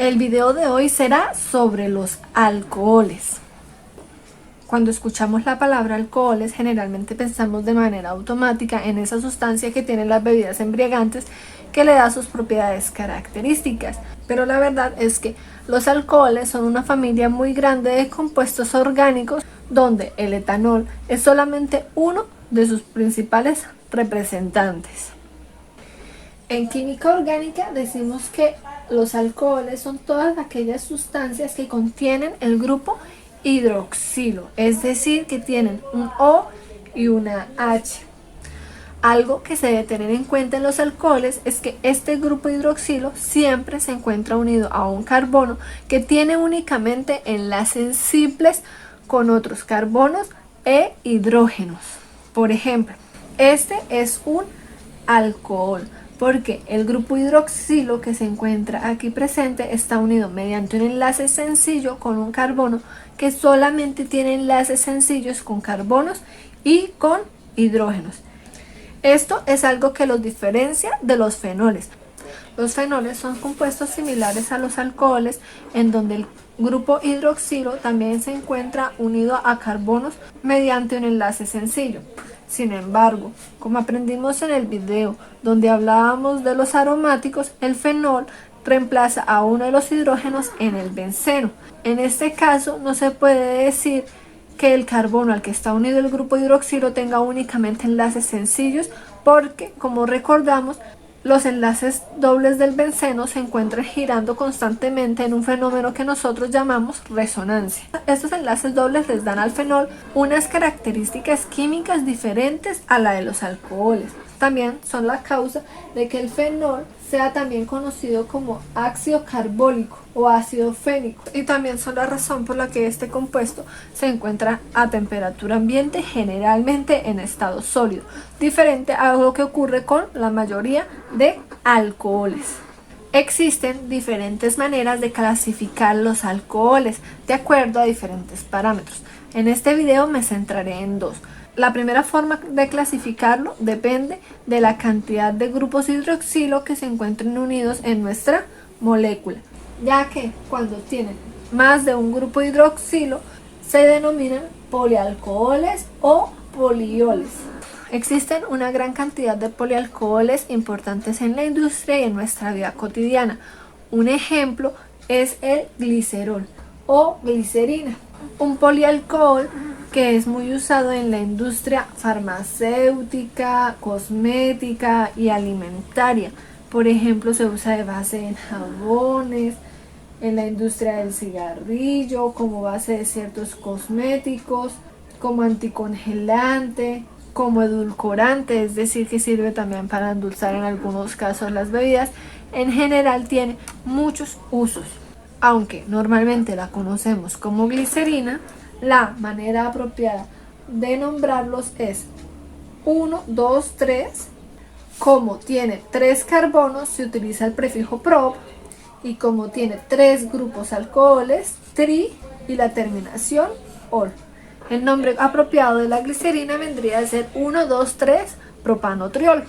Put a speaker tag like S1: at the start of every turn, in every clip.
S1: El video de hoy será sobre los alcoholes. Cuando escuchamos la palabra alcoholes, generalmente pensamos de manera automática en esa sustancia que tienen las bebidas embriagantes que le da sus propiedades características. Pero la verdad es que los alcoholes son una familia muy grande de compuestos orgánicos donde el etanol es solamente uno de sus principales representantes. En química orgánica decimos que los alcoholes son todas aquellas sustancias que contienen el grupo hidroxilo, es decir, que tienen un O y una H. Algo que se debe tener en cuenta en los alcoholes es que este grupo hidroxilo siempre se encuentra unido a un carbono que tiene únicamente enlaces simples con otros carbonos e hidrógenos. Por ejemplo, este es un alcohol porque el grupo hidroxilo que se encuentra aquí presente está unido mediante un enlace sencillo con un carbono que solamente tiene enlaces sencillos con carbonos y con hidrógenos. Esto es algo que los diferencia de los fenoles. Los fenoles son compuestos similares a los alcoholes en donde el grupo hidroxilo también se encuentra unido a carbonos mediante un enlace sencillo. Sin embargo, como aprendimos en el video donde hablábamos de los aromáticos, el fenol reemplaza a uno de los hidrógenos en el benceno. En este caso no se puede decir que el carbono al que está unido el grupo hidroxilo tenga únicamente enlaces sencillos porque, como recordamos, los enlaces dobles del benceno se encuentran girando constantemente en un fenómeno que nosotros llamamos resonancia. Estos enlaces dobles les dan al fenol unas características químicas diferentes a la de los alcoholes. También son la causa de que el fenol sea también conocido como ácido carbólico o ácido fénico, y también son la razón por la que este compuesto se encuentra a temperatura ambiente, generalmente en estado sólido, diferente a lo que ocurre con la mayoría de alcoholes. Existen diferentes maneras de clasificar los alcoholes de acuerdo a diferentes parámetros. En este video me centraré en dos. La primera forma de clasificarlo depende de la cantidad de grupos hidroxilo que se encuentren unidos en nuestra molécula, ya que cuando tienen más de un grupo hidroxilo se denominan polialcoholes o polioles. Existen una gran cantidad de polialcoholes importantes en la industria y en nuestra vida cotidiana. Un ejemplo es el glicerol o glicerina, un polialcohol que es muy usado en la industria farmacéutica, cosmética y alimentaria. Por ejemplo, se usa de base en jabones, en la industria del cigarrillo, como base de ciertos cosméticos, como anticongelante, como edulcorante, es decir, que sirve también para endulzar en algunos casos las bebidas. En general tiene muchos usos. Aunque normalmente la conocemos como glicerina, la manera apropiada de nombrarlos es 1, 2, 3. Como tiene 3 carbonos, se utiliza el prefijo prop, y como tiene 3 grupos alcoholes, tri, y la terminación ol. El nombre apropiado de la glicerina vendría a ser 1, 2, 3 propanotriol.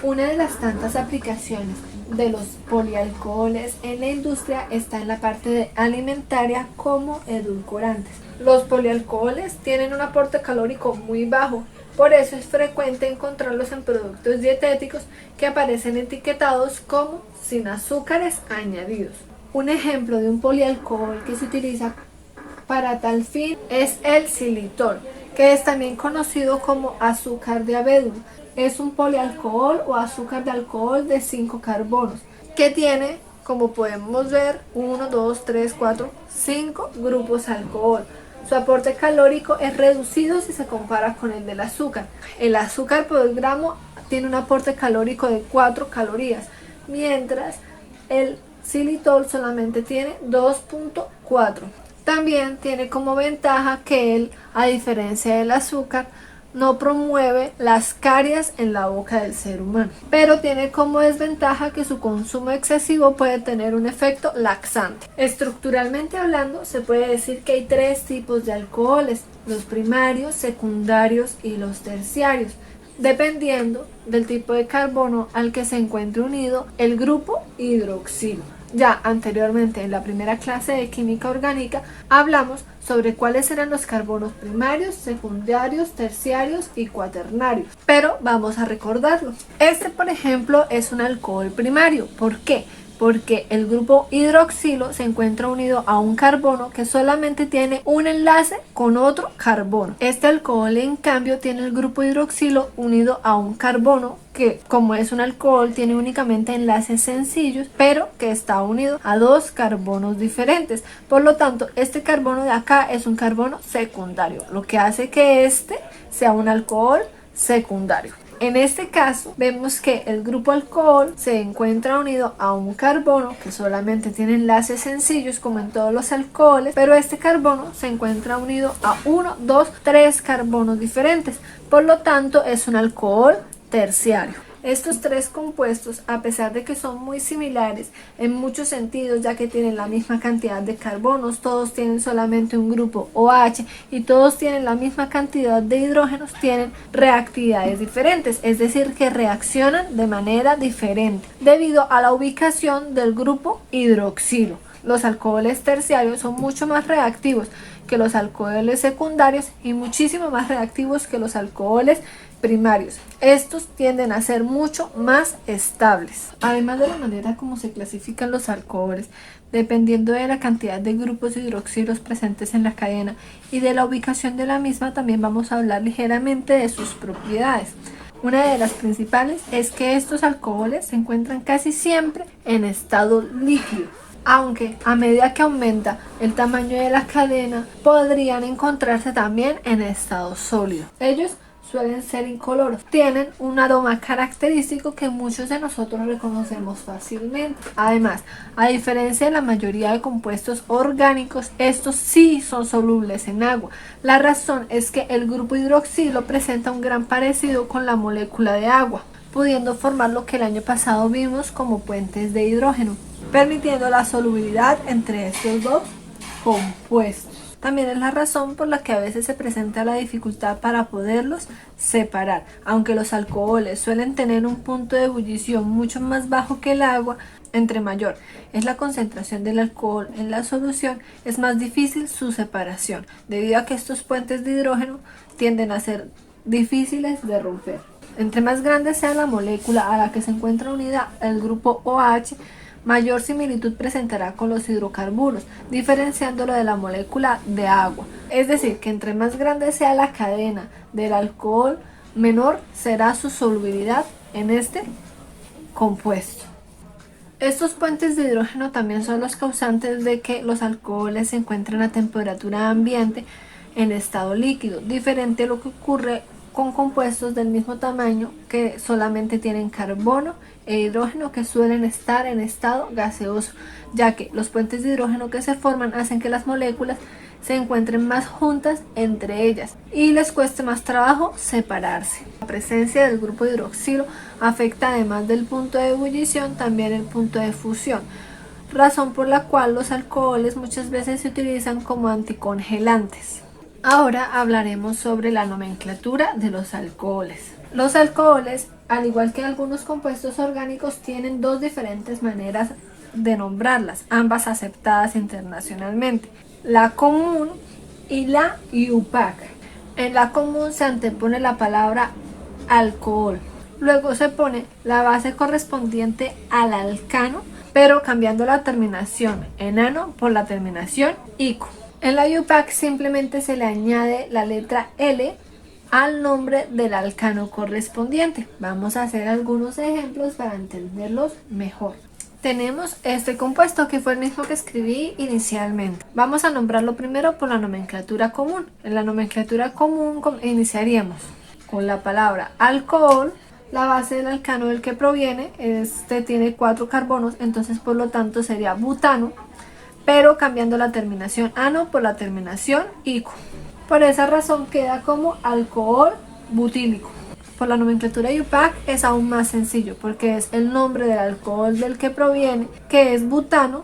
S1: Una de las tantas aplicaciones de los polialcoholes en la industria está en la parte alimentaria como edulcorantes. Los polialcoholes tienen un aporte calórico muy bajo, por eso es frecuente encontrarlos en productos dietéticos que aparecen etiquetados como sin azúcares añadidos. Un ejemplo de un polialcohol que se utiliza para tal fin es el xilitol, que es también conocido como azúcar de abedul. Es un polialcohol o azúcar de alcohol de 5 carbonos, que tiene, como podemos ver, 1, 2, 3, 4, 5 grupos alcohol. Su aporte calórico es reducido si se compara con el del azúcar. El azúcar por gramo tiene un aporte calórico de 4 calorías, mientras el xilitol solamente tiene 2.4. También tiene como ventaja que él, a diferencia del azúcar, no promueve las caries en la boca del ser humano, pero tiene como desventaja que su consumo excesivo puede tener un efecto laxante. Estructuralmente hablando, se puede decir que hay 3 tipos de alcoholes: los primarios, secundarios y los terciarios, dependiendo del tipo de carbono al que se encuentre unido el grupo hidroxilo. Ya anteriormente en la primera clase de química orgánica hablamos sobre cuáles eran los carbonos primarios, secundarios, terciarios y cuaternarios, pero vamos a recordarlo. Este, por ejemplo, es un alcohol primario. ¿Por qué? Porque el grupo hidroxilo se encuentra unido a un carbono que solamente tiene un enlace con otro carbono. Este alcohol, en cambio, tiene el grupo hidroxilo unido a un carbono que, como es un alcohol, tiene únicamente enlaces sencillos, pero que está unido a dos carbonos diferentes. Por lo tanto, este carbono de acá es un carbono secundario, lo que hace que este sea un alcohol secundario. En este caso vemos que el grupo alcohol se encuentra unido a un carbono que solamente tiene enlaces sencillos como en todos los alcoholes, pero este carbono se encuentra unido a 1, 2, 3 carbonos diferentes. Por lo tanto es un alcohol terciario. Estos tres compuestos, a pesar de que son muy similares en muchos sentidos, ya que tienen la misma cantidad de carbonos, todos tienen solamente un grupo OH y todos tienen la misma cantidad de hidrógenos, tienen reactividades diferentes, es decir, que reaccionan de manera diferente debido a la ubicación del grupo hidroxilo. Los alcoholes terciarios son mucho más reactivos que los alcoholes secundarios y muchísimo más reactivos que los alcoholes primarios. Estos tienden a ser mucho más estables. Además de la manera como se clasifican los alcoholes, dependiendo de la cantidad de grupos hidroxilos presentes en la cadena y de la ubicación de la misma, también vamos a hablar ligeramente de sus propiedades. Una de las principales es que estos alcoholes se encuentran casi siempre en estado líquido, aunque a medida que aumenta el tamaño de la cadena podrían encontrarse también en estado sólido. Ellos suelen ser incoloros, tienen un aroma característico que muchos de nosotros reconocemos fácilmente. Además, a diferencia de la mayoría de compuestos orgánicos, estos sí son solubles en agua. La razón es que el grupo hidroxilo presenta un gran parecido con la molécula de agua, pudiendo formar lo que el año pasado vimos como puentes de hidrógeno, permitiendo la solubilidad entre estos dos compuestos. También es la razón por la que a veces se presenta la dificultad para poderlos separar. Aunque los alcoholes suelen tener un punto de ebullición mucho más bajo que el agua, entre mayor es la concentración del alcohol en la solución, es más difícil su separación, debido a que estos puentes de hidrógeno tienden a ser difíciles de romper. Entre más grande sea la molécula a la que se encuentra unida el grupo OH, mayor similitud presentará con los hidrocarburos, diferenciándolo de la molécula de agua. Es decir, que entre más grande sea la cadena del alcohol, menor será su solubilidad en este compuesto. Estos puentes de hidrógeno también son los causantes de que los alcoholes se encuentren a temperatura ambiente en estado líquido, diferente a lo que ocurre con compuestos del mismo tamaño que solamente tienen carbono e hidrógeno, que suelen estar en estado gaseoso, ya que los puentes de hidrógeno que se forman hacen que las moléculas se encuentren más juntas entre ellas y les cueste más trabajo separarse. La presencia del grupo hidroxilo afecta, además del punto de ebullición, también el punto de fusión, razón por la cual los alcoholes muchas veces se utilizan como anticongelantes. Ahora hablaremos sobre la nomenclatura de los alcoholes. Los alcoholes, al igual que algunos compuestos orgánicos, tienen dos diferentes maneras de nombrarlas, ambas aceptadas internacionalmente: la común y la IUPAC. En la común se antepone la palabra alcohol, luego se pone la base correspondiente al alcano, pero cambiando la terminación enano por la terminación ico. En la IUPAC simplemente se le añade la letra L al nombre del alcano correspondiente. Vamos a hacer algunos ejemplos para entenderlos mejor. Tenemos este compuesto que fue el mismo que escribí inicialmente. Vamos a nombrarlo primero por la nomenclatura común. En la nomenclatura común iniciaríamos con la palabra alcohol. La base del alcano del que proviene, tiene 4 carbonos, entonces por lo tanto sería butano, pero cambiando la terminación ano por la terminación ico. Por esa razón queda como alcohol butílico. Por la nomenclatura IUPAC es aún más sencillo, porque es el nombre del alcohol del que proviene, que es butano,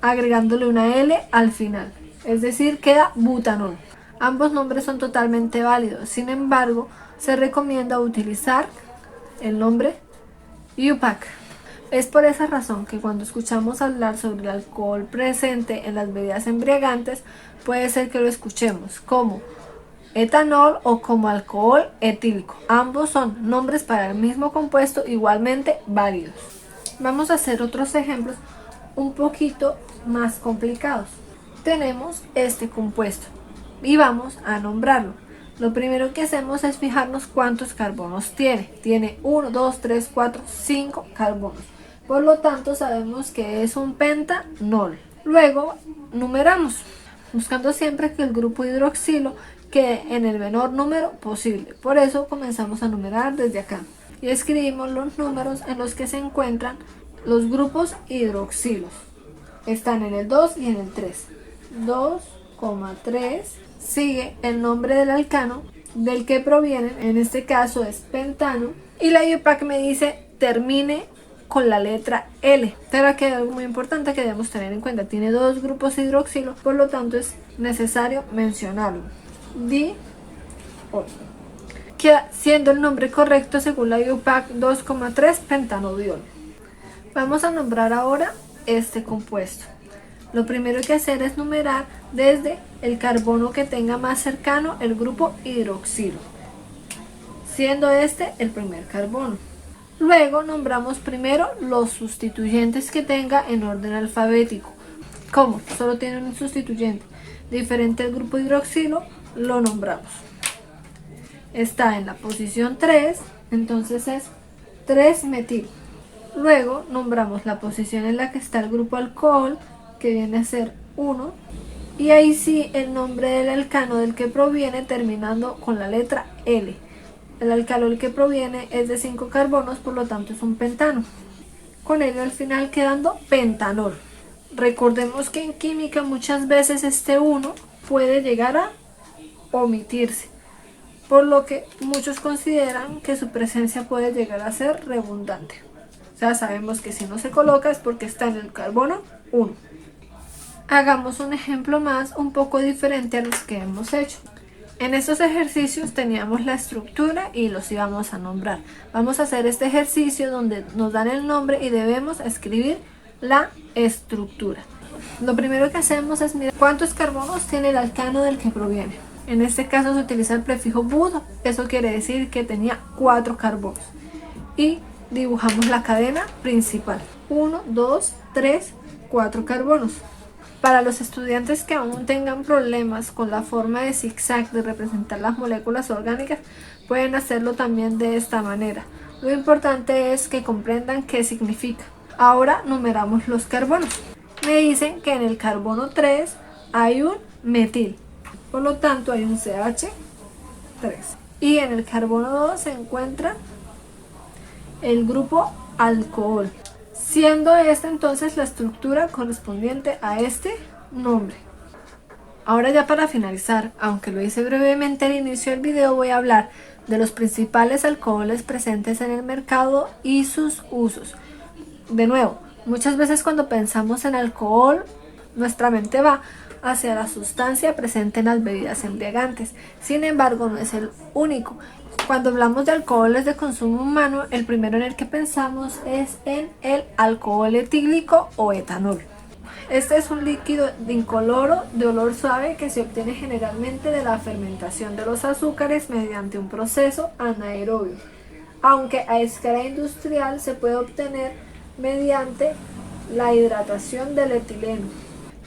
S1: agregándole una L al final, es decir, queda butanol. Ambos nombres son totalmente válidos, sin embargo, se recomienda utilizar el nombre IUPAC. Es por esa razón que cuando escuchamos hablar sobre el alcohol presente en las bebidas embriagantes, puede ser que lo escuchemos como etanol o como alcohol etílico. Ambos son nombres para el mismo compuesto igualmente válidos. Vamos a hacer otros ejemplos un poquito más complicados. Tenemos este compuesto y vamos a nombrarlo. Lo primero que hacemos es fijarnos cuántos carbonos tiene. Tiene 1, 2, 3, 4, 5 carbonos. Por lo tanto, sabemos que es un pentanol. Luego, numeramos, buscando siempre que el grupo hidroxilo quede en el menor número posible. Por eso comenzamos a numerar desde acá. Y escribimos los números en los que se encuentran los grupos hidroxilos. Están en el 2 y en el 3. 2,3. Sigue el nombre del alcano del que provienen, en este caso es pentano. Y la IUPAC me dice termine con la letra L. Pero aquí hay algo muy importante que debemos tener en cuenta. Tiene dos grupos hidroxilo, por lo tanto es necesario mencionarlo. Diol. Que siendo el nombre correcto según la IUPAC 2,3 pentanodiol. Vamos a nombrar ahora este compuesto. Lo primero que hacer es numerar desde el carbono que tenga más cercano el grupo hidroxilo, siendo este el primer carbono. Luego nombramos primero los sustituyentes que tenga en orden alfabético. Como solo tiene un sustituyente diferente al grupo hidroxilo, lo nombramos. Está en la posición 3, entonces es 3-metil. Luego nombramos la posición en la que está el grupo alcohol, que viene a ser 1. Y ahí sí el nombre del alcano del que proviene terminando con la letra L. El alcalol que proviene es de 5 carbonos, por lo tanto es un pentano. Con ello al final quedando pentanol. Recordemos que en química muchas veces este 1 puede llegar a omitirse, por lo que muchos consideran que su presencia puede llegar a ser redundante. O sea, sabemos que si no se coloca es porque está en el carbono 1. Hagamos un ejemplo más un poco diferente a los que hemos hecho. En estos ejercicios teníamos la estructura y los íbamos a nombrar. Vamos a hacer este ejercicio donde nos dan el nombre y debemos escribir la estructura. Lo primero que hacemos es mirar cuántos carbonos tiene el alcano del que proviene. En este caso se utiliza el prefijo bud, eso quiere decir que tenía 4 carbonos. Y dibujamos la cadena principal. 1, 2, 3, 4 carbonos. Para los estudiantes que aún tengan problemas con la forma de zigzag de representar las moléculas orgánicas, pueden hacerlo también de esta manera. Lo importante es que comprendan qué significa. Ahora numeramos los carbonos. Me dicen que en el carbono 3 hay un metil, por lo tanto hay un CH3. Y en el carbono 2 se encuentra el grupo alcohol, siendo esta entonces la estructura correspondiente a este nombre. Ahora ya para finalizar, aunque lo hice brevemente al inicio del video, voy a hablar de los principales alcoholes presentes en el mercado y sus usos. De nuevo, muchas veces cuando pensamos en alcohol, nuestra mente va hacia la sustancia presente en las bebidas embriagantes. Sin embargo, no es el único. Cuando hablamos de alcoholes de consumo humano, el primero en el que pensamos es en el alcohol etílico o etanol. Este es un líquido incoloro de olor suave que se obtiene generalmente de la fermentación de los azúcares mediante un proceso anaerobio, aunque a escala industrial se puede obtener mediante la hidratación del etileno.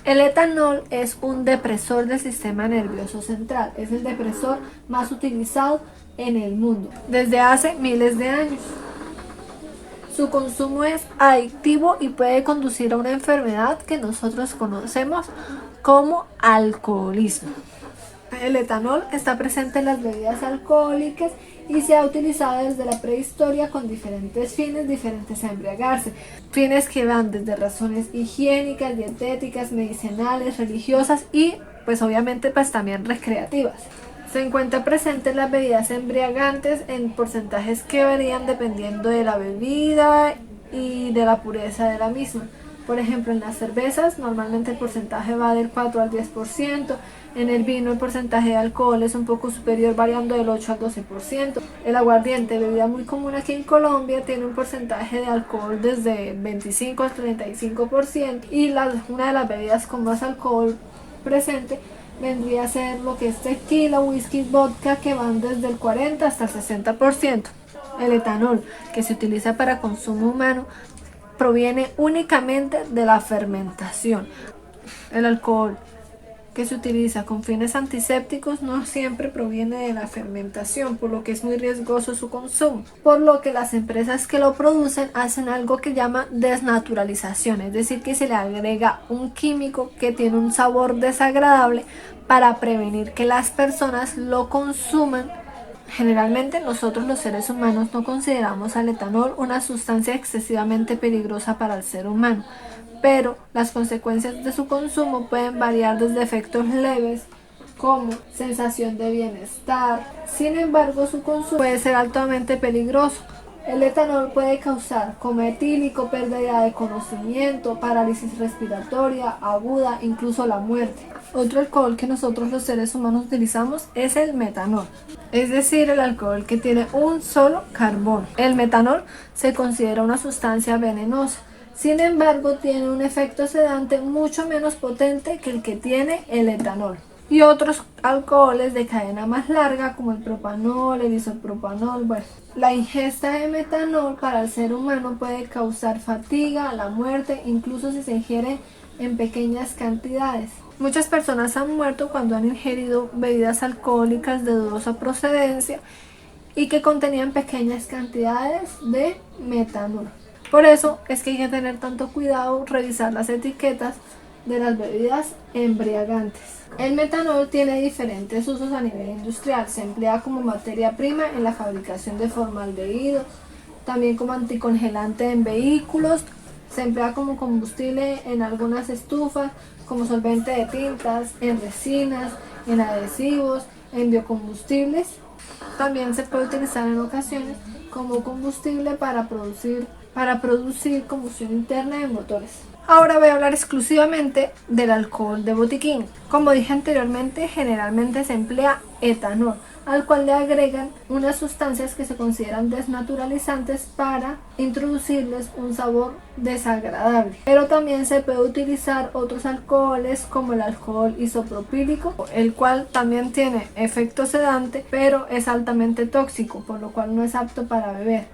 S1: El etanol es un depresor del sistema nervioso central, es el depresor más utilizado en el mundo desde hace miles de años. Su consumo es adictivo y puede conducir a una enfermedad que nosotros conocemos como alcoholismo. El etanol está presente en las bebidas alcohólicas y se ha utilizado desde la prehistoria con diferentes fines diferentes a embriagarse. Fines que van desde razones higiénicas, dietéticas, medicinales, religiosas y pues obviamente pues también recreativas. Se encuentra presente en las bebidas embriagantes en porcentajes que varían dependiendo de la bebida y de la pureza de la misma. Por ejemplo, en las cervezas normalmente el porcentaje va del 4 al 10%, en el vino el porcentaje de alcohol es un poco superior, variando del 8 al 12%. El aguardiente, bebida muy común aquí en Colombia, tiene un porcentaje de alcohol desde 25 al 35%, y una de las bebidas con más alcohol presente vendría a ser lo que es tequila, whisky, vodka, que van desde el 40 hasta el 60%. El etanol, que se utiliza para consumo humano, proviene únicamente de la fermentación. El alcohol, que se utiliza con fines antisépticos, no siempre proviene de la fermentación, por lo que es muy riesgoso su consumo. Por lo que las empresas que lo producen hacen algo que llama desnaturalización, es decir, que se le agrega un químico que tiene un sabor desagradable para prevenir que las personas lo consuman. Generalmente nosotros los seres humanos no consideramos al etanol una sustancia excesivamente peligrosa para el ser humano, pero las consecuencias de su consumo pueden variar desde efectos leves como sensación de bienestar. Sin embargo, su consumo puede ser altamente peligroso. El etanol puede causar coma etílico, pérdida de conocimiento, parálisis respiratoria aguda, incluso la muerte. Otro alcohol que nosotros los seres humanos utilizamos es el metanol, es decir, el alcohol que tiene un solo carbono. El metanol se considera una sustancia venenosa. Sin embargo, tiene un efecto sedante mucho menos potente que el que tiene el etanol. Y otros alcoholes de cadena más larga como el propanol, el isopropanol. Bueno, la ingesta de metanol para el ser humano puede causar fatiga, la muerte, incluso si se ingiere en pequeñas cantidades. Muchas personas han muerto cuando han ingerido bebidas alcohólicas de dudosa procedencia y que contenían pequeñas cantidades de metanol. Por eso es que hay que tener tanto cuidado, revisar las etiquetas de las bebidas embriagantes. El metanol tiene diferentes usos a nivel industrial. Se emplea como materia prima en la fabricación de formaldehído, también como anticongelante en vehículos, se emplea como combustible en algunas estufas, como solvente de tintas, en resinas, en adhesivos, en biocombustibles. También se puede utilizar en ocasiones como combustible para producir combustión interna de motores. Ahora voy a hablar exclusivamente del alcohol de botiquín. Como dije anteriormente, generalmente se emplea etanol, al cual le agregan unas sustancias que se consideran desnaturalizantes para introducirles un sabor desagradable. Pero también se puede utilizar otros alcoholes como el alcohol isopropílico, el cual también tiene efecto sedante, pero es altamente tóxico, por lo cual no es apto para beber.